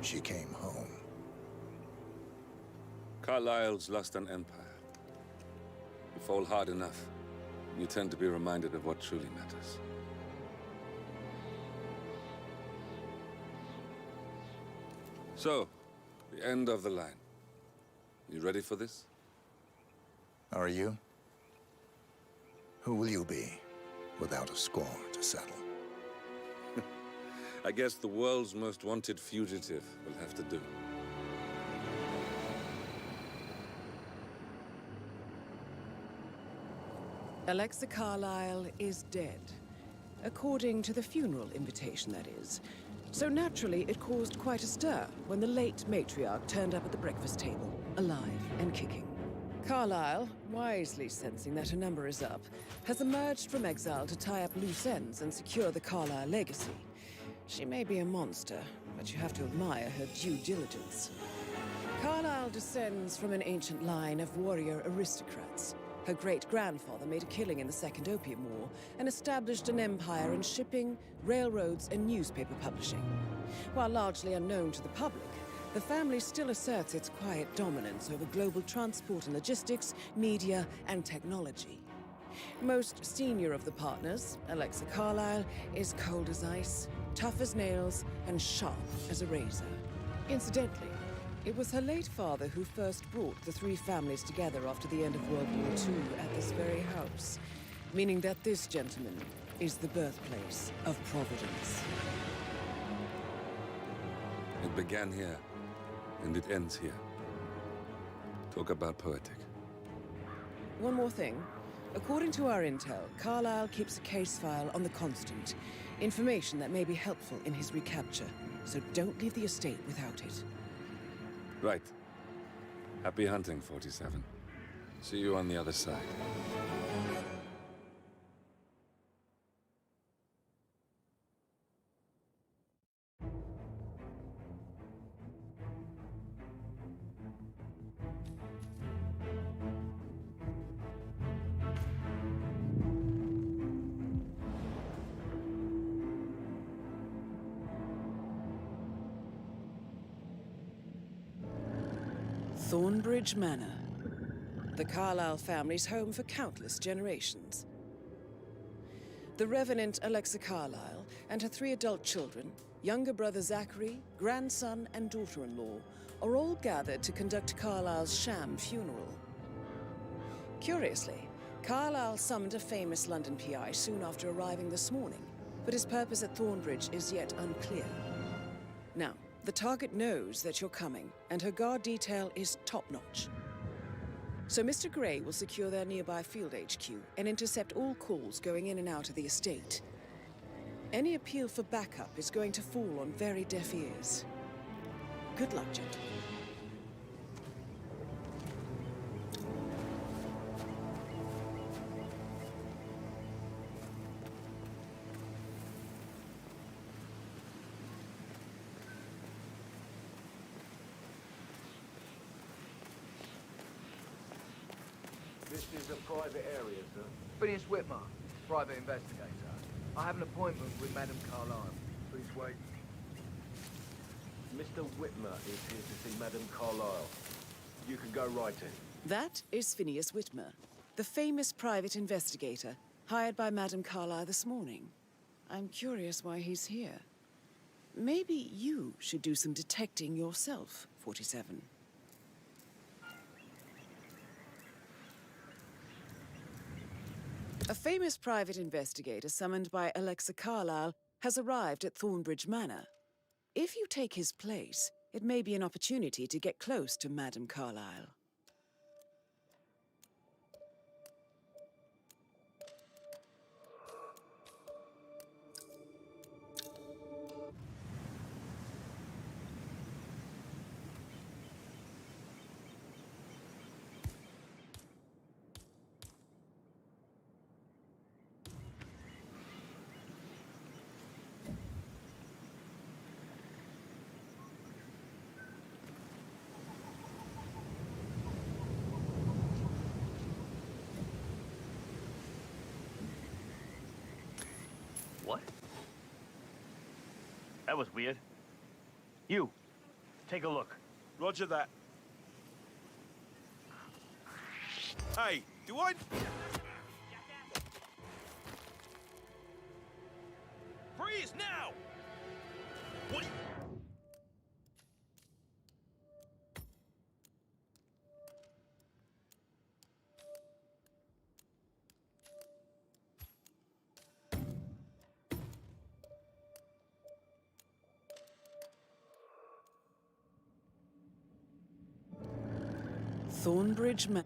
she came home. Carlyle's lost an empire. You fall hard enough, you tend to be reminded of what truly matters. So, the end of the line. You ready for this? Are you? Who will you be, without a score to settle? I guess the world's most wanted fugitive will have to do. Alexa Carlyle is dead. According to the funeral invitation, that is. So naturally, it caused quite a stir when the late matriarch turned up at the breakfast table, alive and kicking. Carlyle, wisely sensing that her number is up, has emerged from exile to tie up loose ends and secure the Carlyle legacy. She may be a monster, but you have to admire her due diligence. Carlyle descends from an ancient line of warrior aristocrats. Her great-grandfather made a killing in the Second Opium War and established an empire in shipping, railroads, and newspaper publishing. While largely unknown to the public, the family still asserts its quiet dominance over global transport and logistics, media, and technology. Most senior of the partners, Alexa Carlyle, is cold as ice, tough as nails, and sharp as a razor. Incidentally, it was her late father who first brought the three families together after the end of World War II at this very house, meaning that this gentleman is the birthplace of Providence. It began here, and it ends here. Talk about poetic. One more thing. According to our intel, Carlyle keeps a case file on the Constant. Information that may be helpful in his recapture, so don't leave the estate without it. Right. Happy hunting, 47. See you on the other side. Thornbridge Manor. The Carlyle family's home for countless generations. The Revenant Alexa Carlyle and her 3 adult children, younger brother Zachary, grandson, and daughter-in-law, are all gathered to conduct Carlyle's sham funeral. Curiously, Carlyle summoned a famous London PI soon after arriving this morning, but his purpose at Thornbridge is yet unclear. Now, the target knows that you're coming, and her guard detail is top-notch. So Mr. Gray will secure their nearby field HQ and intercept all calls going in and out of the estate. Any appeal for backup is going to fall on very deaf ears. Good luck, gentlemen. This is a private area, sir. Phineas Whitmer, private investigator. I have an appointment with Madame Carlyle. Please wait. Mr. Whitmer is here to see Madame Carlyle. You can go right in. That is Phineas Whitmer, the famous private investigator hired by Madame Carlyle this morning. I'm curious why he's here. Maybe you should do some detecting yourself, 47. A famous private investigator summoned by Alexa Carlyle has arrived at Thornbridge Manor. If you take his place, it may be an opportunity to get close to Madame Carlyle. What? That was weird. You, Take a look. Roger that. Hey, do I... Freeze now! What? Thornbridge Ma-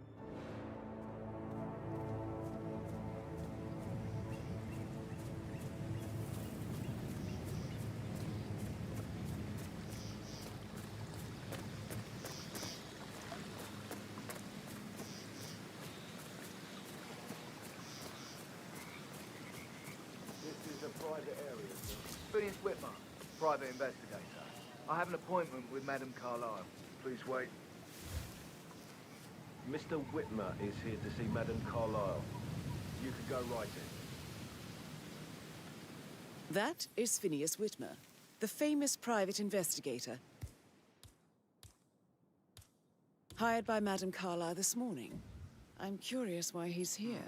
This is a private area, sir. Phineas Whitmer, private investigator. I have an appointment with Madame Carlyle. Please wait. Mr. Whitmer is here to see Madame Carlyle. You can go right in. That is Phineas Whitmer, the famous private investigator. Hired by Madame Carlyle this morning. I'm curious why he's here.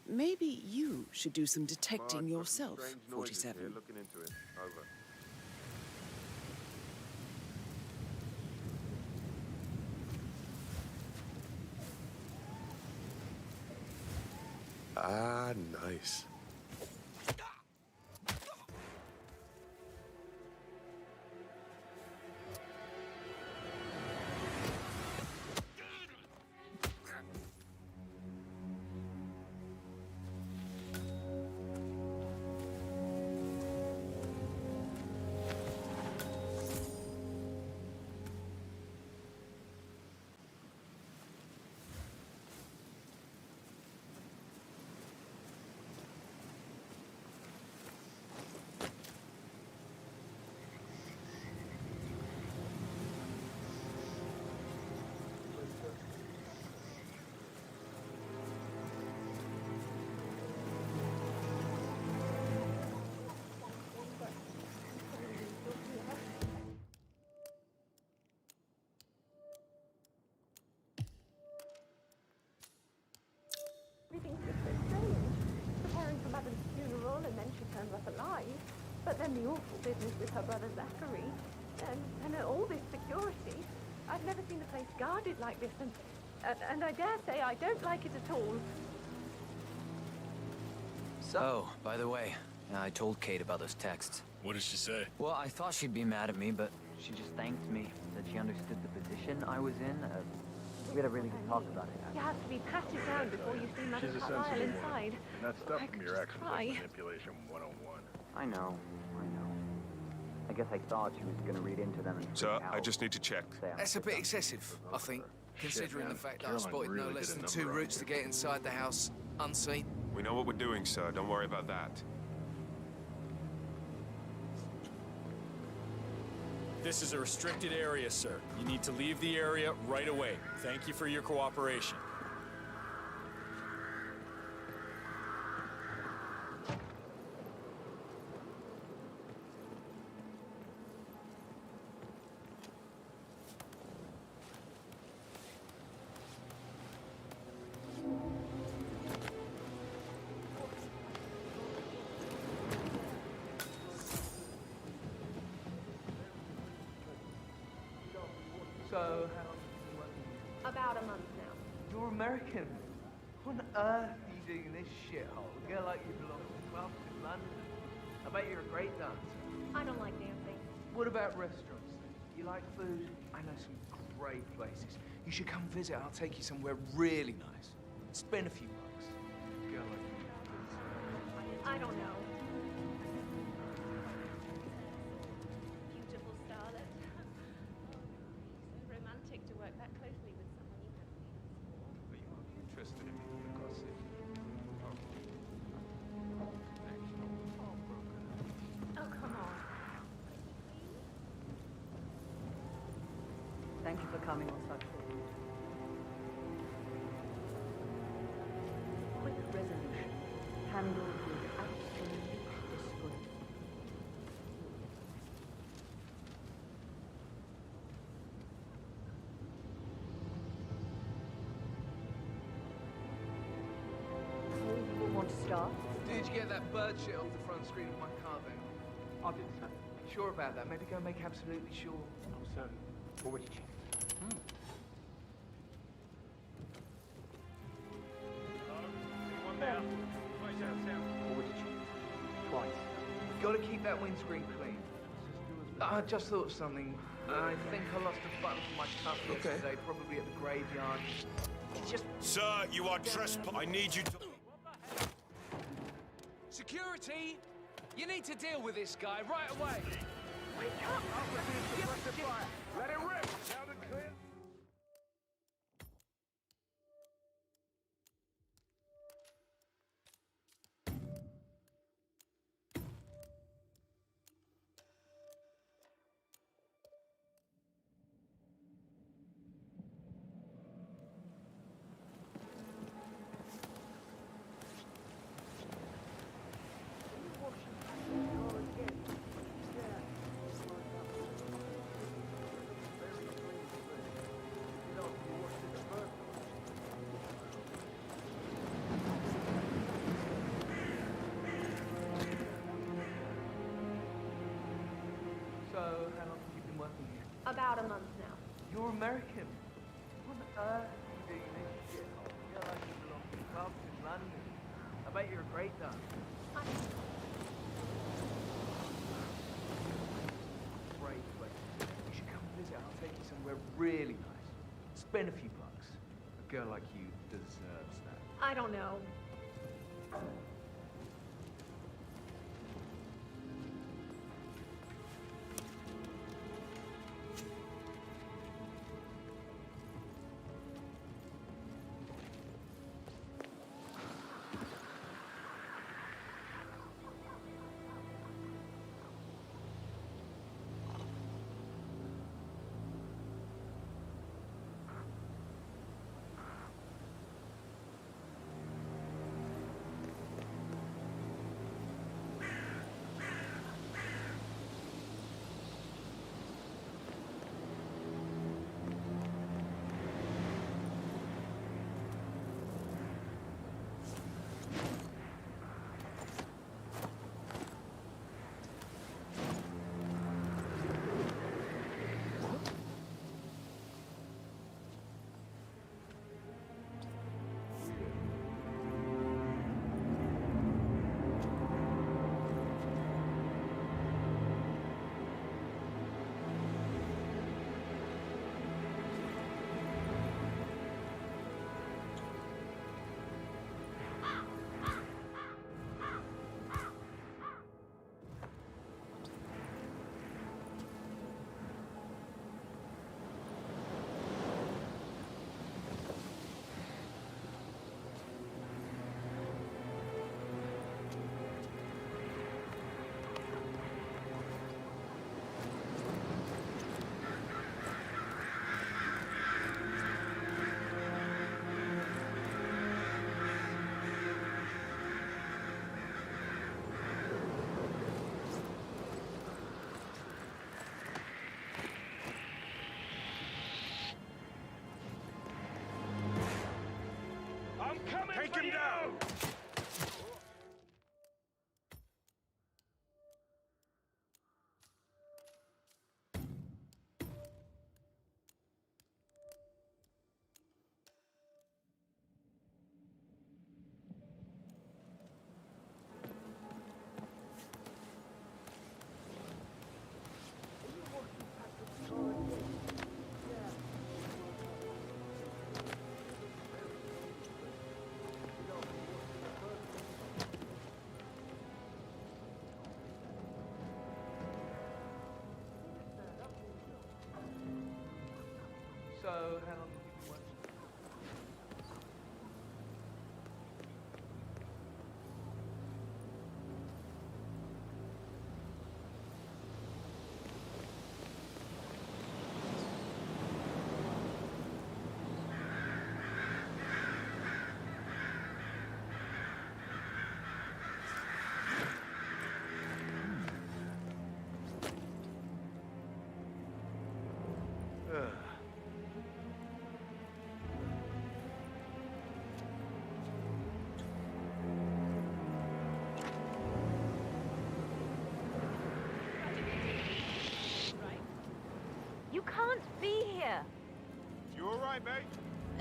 Maybe you should do some detecting yourself, 47. Looking into it. Over. Ah, nice. Everything's just so strange. Preparing for Mother's funeral, and then she turns up alive. But then the awful business with her brother Zachary, and all this security. I've never seen the place guarded like this, and I dare say I don't like it at all. So, by the way, I told Kate about those texts. What did she say? Well, I thought she'd be mad at me, but she just thanked me. Said she understood the position I was in. We had a really good talk about it. You have to be patted down before you see Mother She's a Carlyle sensible inside. woman. And that stuff I from could your just ex was cry. like manipulation 101. I know. I guess I thought she was gonna read into them and Sir, freak I out. just need to check. Say I That's a was bit dumb. excessive, I think, considering man. the fact that I Caroline spotted no really less did a than 2 number on routes you. to get inside the house unseen. We know what we're doing, sir. Don't worry about that. This is a restricted area, sir. You need to leave the area right away. Thank you for your cooperation. So, how long have you been working? About a month now. You're American. What on earth are you doing in this shithole? A girl like you belongs to clubs in London. I bet you're a great dancer. I don't like dancing. What about restaurants then? You like food? I know some great places. You should come visit. I'll take you somewhere really nice. Spend a few bucks. A girl like you. I don't know. Beautiful starlet. So romantic to work that closely with someone you have feelings But you might be interested in me for gossip. for. Oh, come on. Thank you for coming on such short notice. Quick resolution. Handled with absolute discretion. got. Did you get that bird shit off the front screen of my car then? I did, sir. Sure about that? Maybe go make absolutely sure. I'm certain. Already checked. One down. Already checked. Twice. Gotta keep that windscreen clean. I just thought of something. I think I lost a button for my cuff yesterday, probably at the graveyard. It's just... Sir, you are trespassing. I need you to... Security! You need to deal with this guy right away! Wake up! Let it rip! Sound and clear. So, how long have you been working here? About a month now. You're American. What on earth are you doing this shit? You're like you belong to clubs in London. I bet you're a great dancer. Great place. You should come visit. I'll take you somewhere really nice. Spend a few bucks. A girl like you deserves that. I don't know. Take him down! So, how long have you been working? be here. You all right, mate?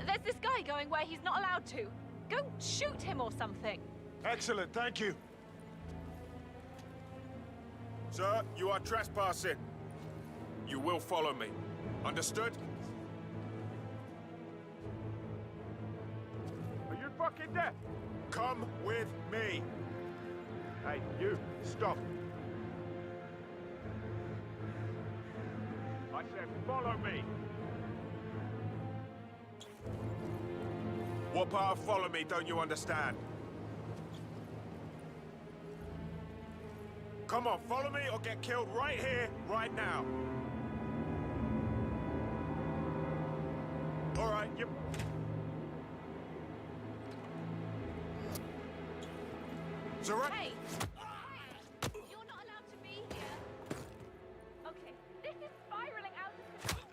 There's this guy going where he's not allowed to. Go shoot him or something. Excellent, thank you. Sir, you are trespassing. You will follow me. Understood? Are you fucking deaf? Come with me. Hey, you, stop. I said follow me. What part of follow me don't you understand? Come on, follow me or get killed right here, right now. All right, you... Surrender. Hey! You're not allowed to be here. Okay, this is spiraling out of control.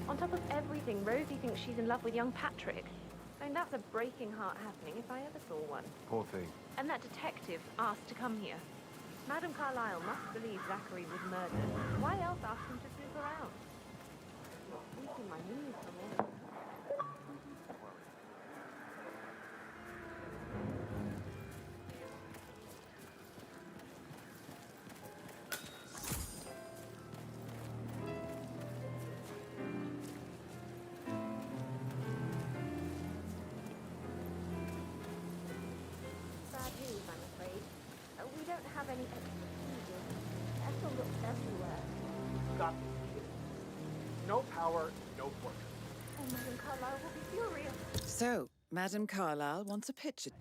On top of everything, Rosie thinks she's in love with young Patrick. I mean, that's a breaking heart happening if I ever saw one. Poor thing. And that detective asked to come here. Madame Carlyle must believe Zachary was murdered. Why else ask him to snoop around? I'm weak in my knees from all of this. Bad news, I'm afraid. We don't have any expertise. Ethel looks everywhere. Got this kid. No power, no fortune. Oh, Madame Carlyle will be furious. So, Madame Carlyle wants a picture.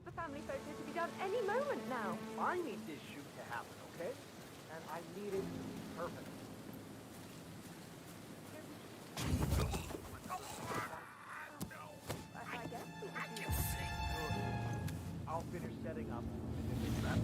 The family photo to be done any moment now. I need this shoot to happen, okay? And I need it to be perfect. I guess we could do I'll finish setting up, and then we wrap it.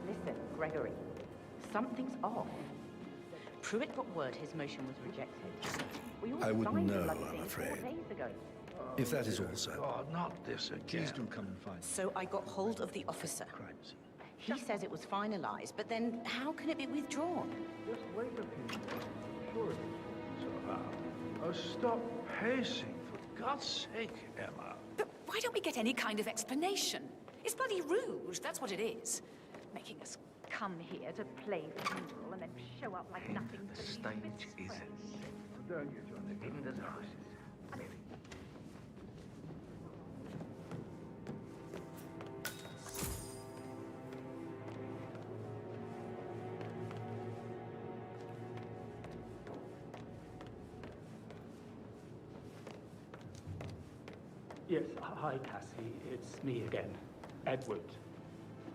Listen, Gregory, something's off. Pruitt got word his motion was rejected. We all I wouldn't signed the know, bloody I'm thing 4 afraid. days ago. If that is all so. God, not this again. Please do come and find me. So I got hold of the officer. Crime scene. He says it was finalized, but then how can it be withdrawn? Just wait a few minutes. Sure. So how? Stop pacing, for God's sake, Emma. But why don't we get any kind of explanation? It's bloody rude, that's what it is. Making us Come here to play the funeral and then show up like nothing The but a stage misfit is friend. there you go. In the roses. Yes, hi, Cassie. It's me again, Edward.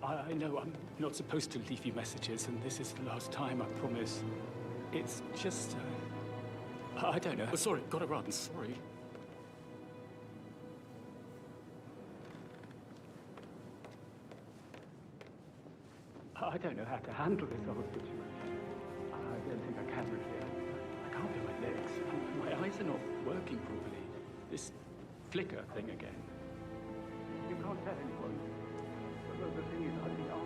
I know I'm not supposed to leave you messages, and this is the last time, I promise. It's just, I don't know. Sorry, gotta run. Sorry. I don't know how to handle this whole situation. I don't think I can really. I can't feel my legs. My eyes are not working properly. This flicker thing again. You can't tell anyone. But the thing is, I'd be asked.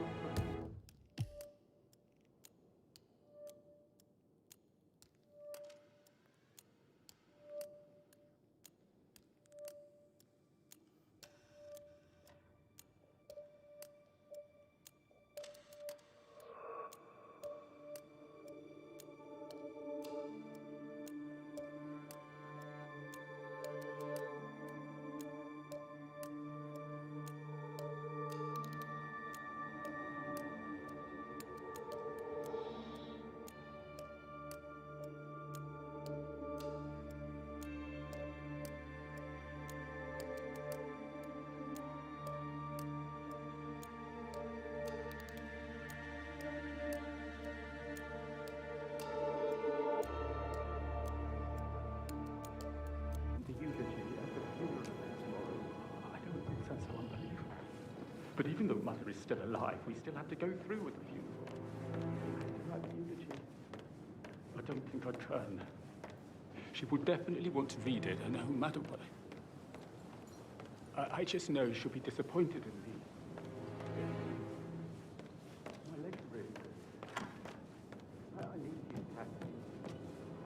But even though Mother is still alive, we still have to go through with the funeral. Like the eulogy. I don't think I can. She will definitely want to read it, no matter what. I just know she'll be disappointed in me. My legs are really good. I need to use taxi.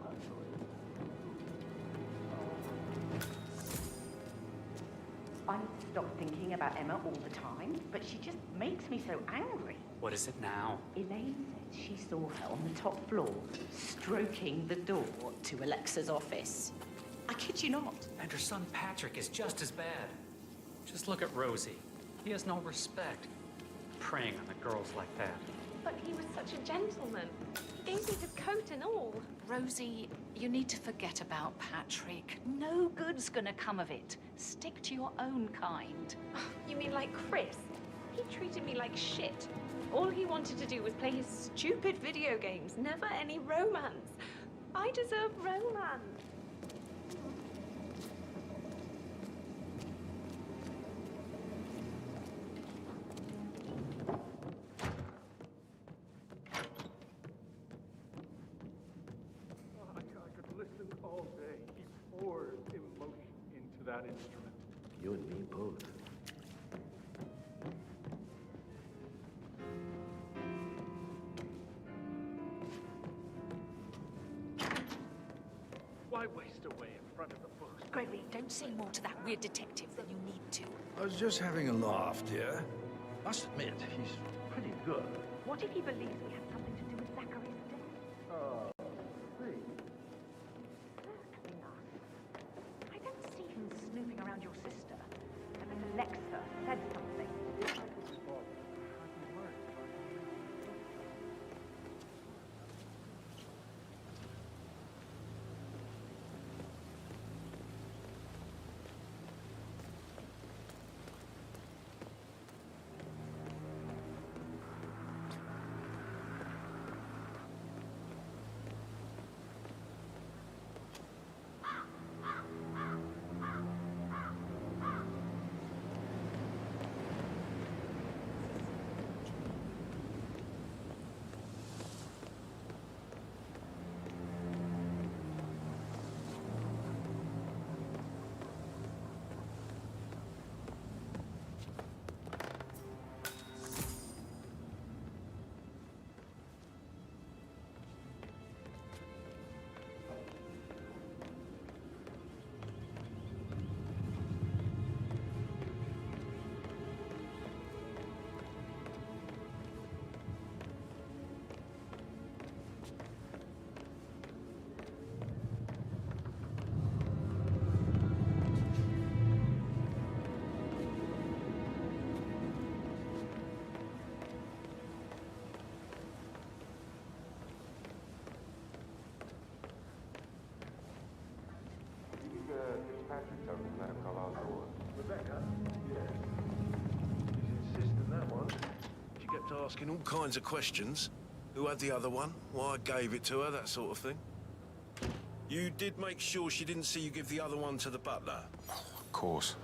I'm sorry. I need to stop thinking about Emma all the time, but she just makes me so angry. What is it now? Elaine said she saw her on the top floor, stroking the door to Alexa's office. I kid you not. And her son Patrick is just as bad. Just look at Rosie. He has no respect. Preying on the girls like that. But he was such a gentleman. He gave me his coat and all. Rosie, you need to forget about Patrick. No good's gonna come of it. Stick to your own kind. You mean like Chris? He treated me like shit. All he wanted to do was play his stupid video games, never any romance. I deserve romance. I could listen all day. He pours emotion into that instrument. You and me both. Why waste away in front of the books? Gregory, don't say more to that weird detective than you need to. I was just having a laugh, dear. Must admit, he's pretty good. What if he believes we had something to do with Zachary's death? Oh, please. Certainly not. I don't see him snooping around your sister. And then Alexa said something. Patrick told me Madame Carlisle's daughter. Rebecca? Yes. She's insisting that one. She kept asking all kinds of questions. Who had the other one? Why I gave it to her, that sort of thing. You did make sure she didn't see you give the other one to the butler? Of course.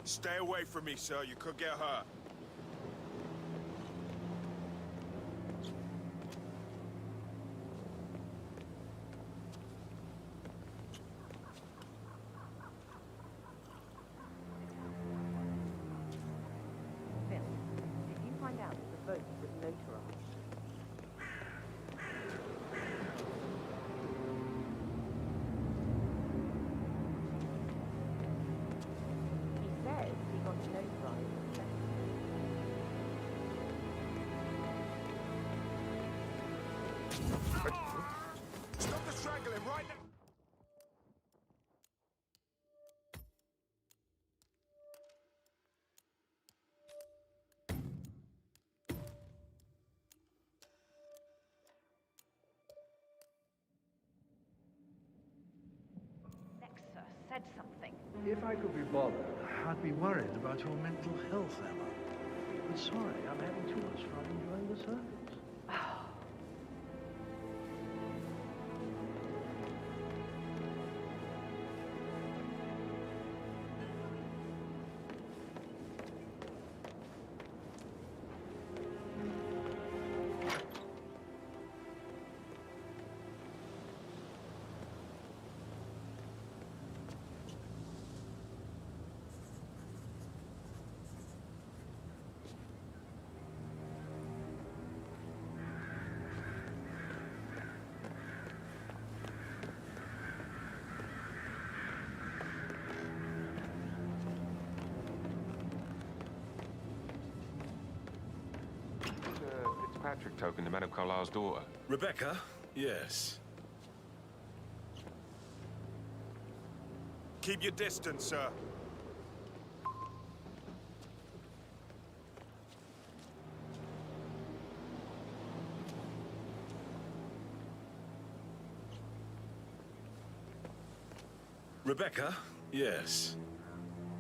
Stay away from me, sir. You could get hurt. Phil, did you find out that the boat was motorized? He says he got notarized at the Stop the strangling right now! Lexa said something. If I could be bothered, I'd be worried about your mental health, Emma. But sorry, I'm having too much fun enjoying the circus. Fitzpatrick token to Madame Carlyle's daughter. Rebecca? Yes. Keep your distance, sir. Rebecca? Yes.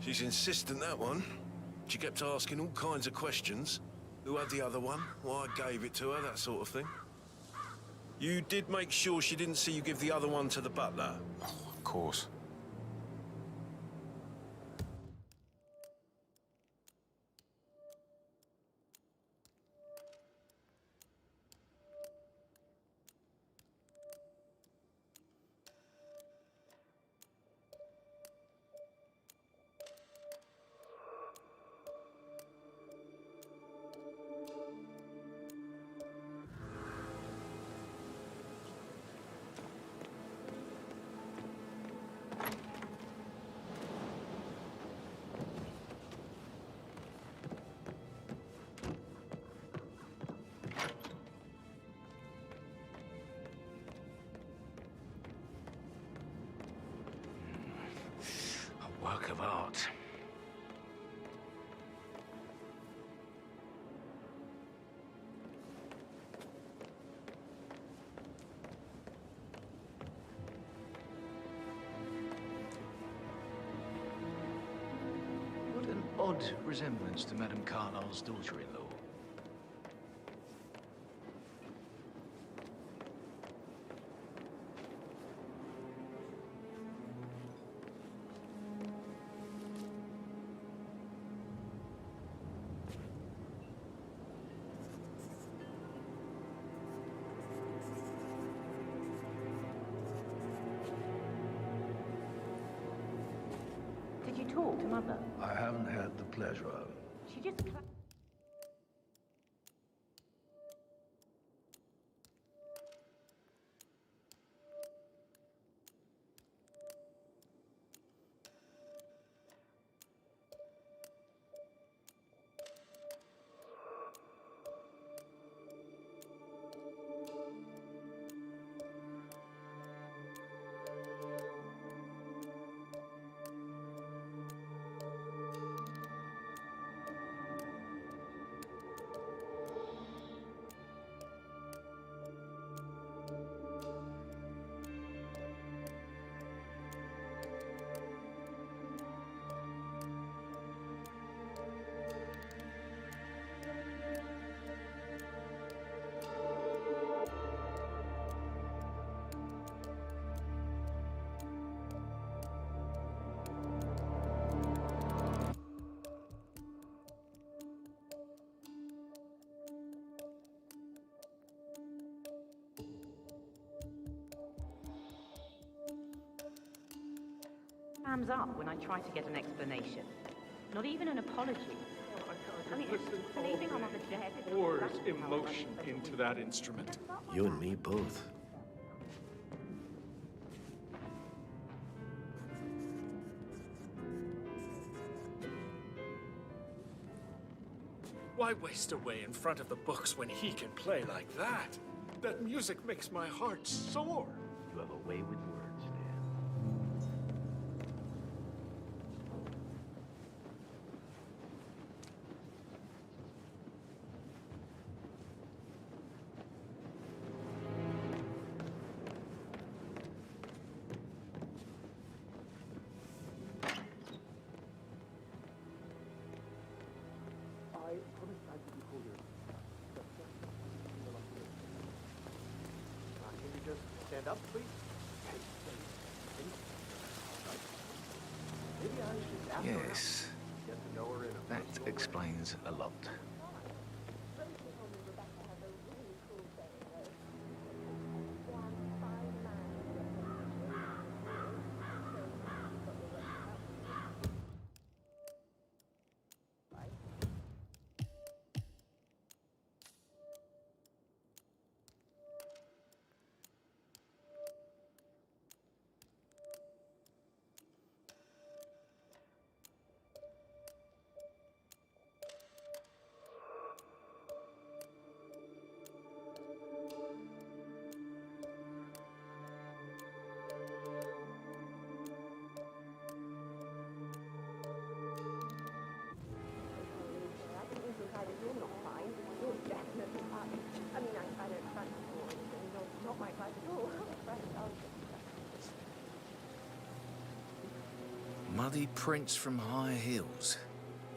She's insistent, that one. She kept asking all kinds of questions. Who had the other one? Why I gave it to her, that sort of thing. You did make sure she didn't see you give the other one to the butler? Of course. A work of art. What an odd resemblance to Madame Carlyle's daughter-in-law. Did you talk to Mother? I haven't had the pleasure of. She just... clams up when I try to get an explanation. Not even an apology. I mean, believing I'm on the dead... Pours emotion into that instrument. You and me both. Why waste away in front of the books when he can play like that? That music makes my heart soar. You have a way with words, Dan. Stand up, please. Maybe I should ask her out. Yes, Get to know her in a that explains a lot. Muddy prints from high heels.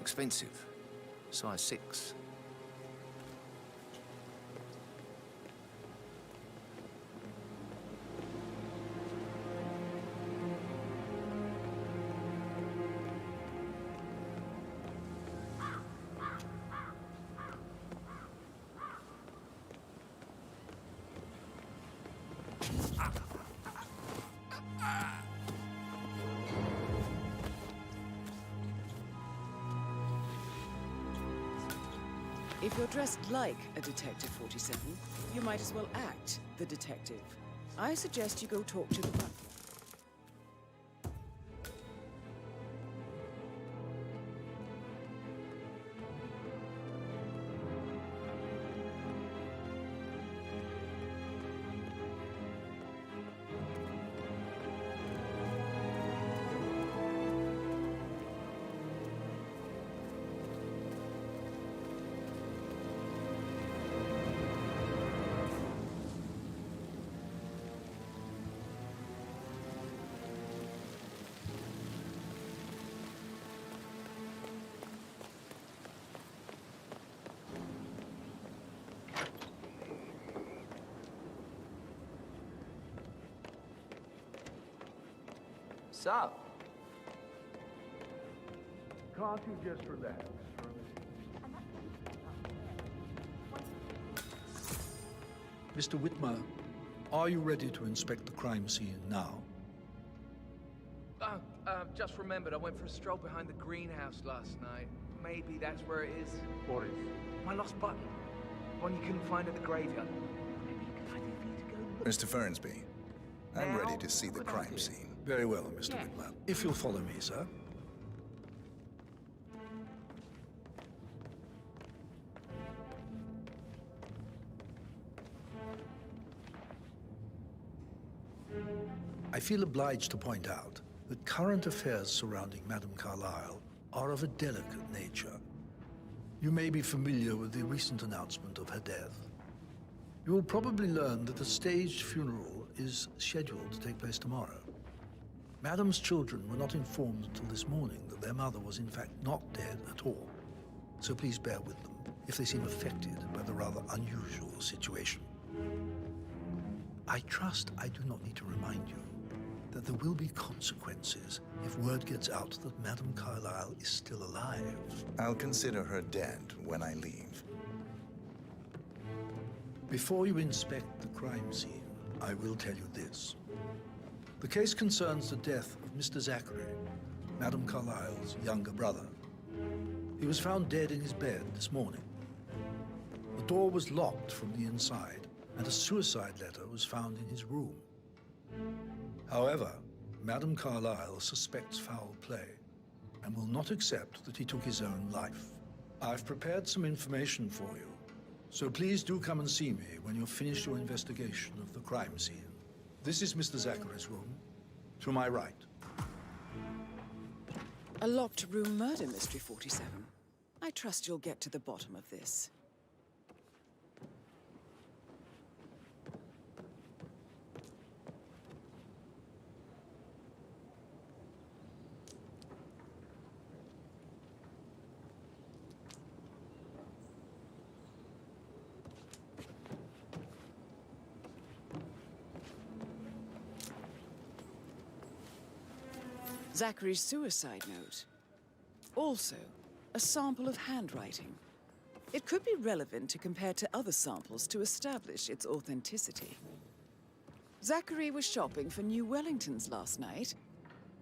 Expensive. Size 6. If you're dressed like a Detective 47, you might as well act the detective. I suggest you go talk to the butler. So, Can't you just relax? Mr. Whitmer, are you ready to inspect the crime scene now? Just remembered I went for a stroll behind the greenhouse last night. Maybe that's where it is. What is? My lost button. One you couldn't find at the graveyard. Maybe you could find it for you to go look. Mr. Fernsby, I'm ready to see the crime scene. Very well, Mr. Whitmer. If you'll follow me, sir. I feel obliged to point out that current affairs surrounding Madame Carlyle are of a delicate nature. You may be familiar with the recent announcement of her death. You will probably learn that a staged funeral is scheduled to take place tomorrow. Madame's children were not informed until this morning that their mother was in fact not dead at all. So please bear with them if they seem affected by the rather unusual situation. I trust I do not need to remind you that there will be consequences if word gets out that Madame Carlyle is still alive. I'll consider her dead when I leave. Before you inspect the crime scene, I will tell you this. The case concerns the death of Mr. Zachary, Madame Carlyle's younger brother. He was found dead in his bed this morning. The door was locked from the inside, and a suicide letter was found in his room. However, Madame Carlyle suspects foul play and will not accept that he took his own life. I've prepared some information for you, so please do come and see me when you've finished your investigation of the crime scene. This is Mr. Zachary's room, to my right. A locked room murder mystery, 47. I trust you'll get to the bottom of this. Zachary's suicide note. Also, a sample of handwriting. It could be relevant to compare to other samples to establish its authenticity. Zachary was shopping for New Wellingtons last night.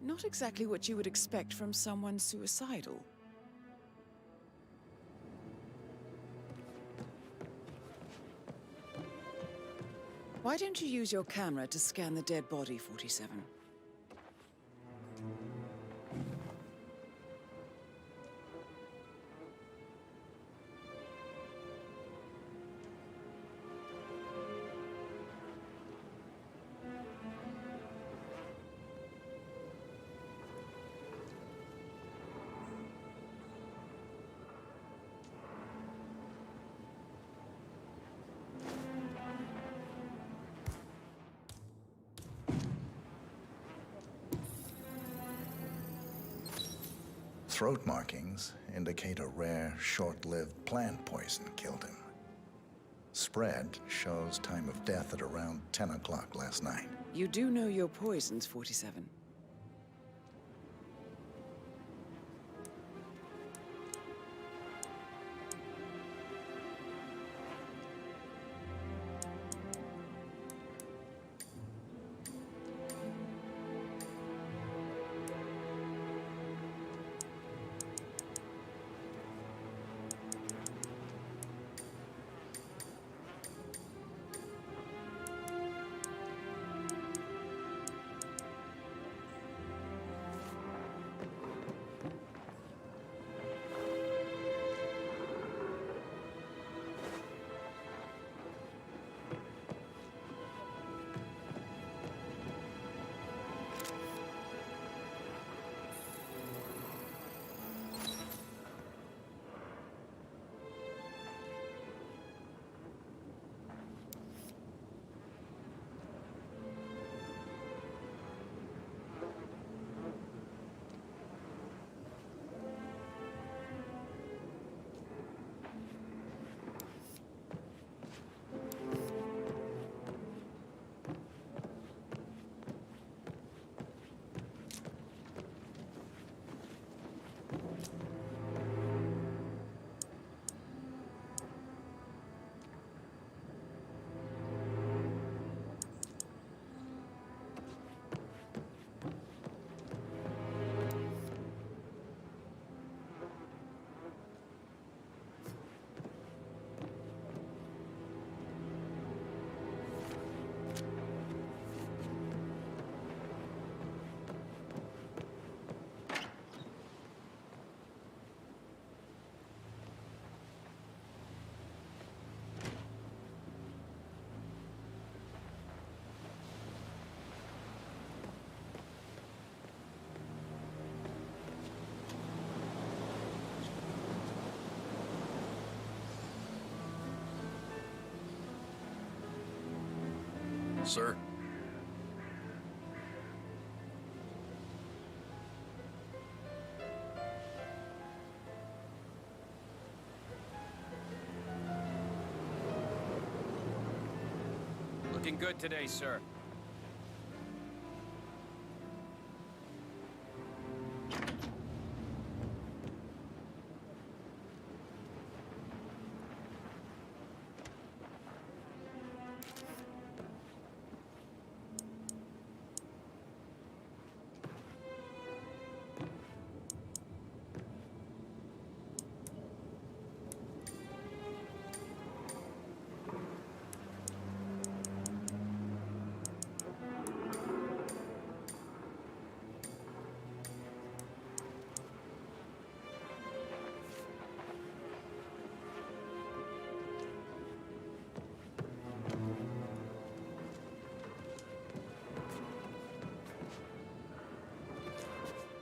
Not exactly what you would expect from someone suicidal. Why don't you use your camera to scan the dead body, 47? Throat markings indicate a rare, short-lived plant poison killed him. Spread shows time of death at around 10 o'clock last night. You do know your poisons, 47. Sir? Looking good today, sir.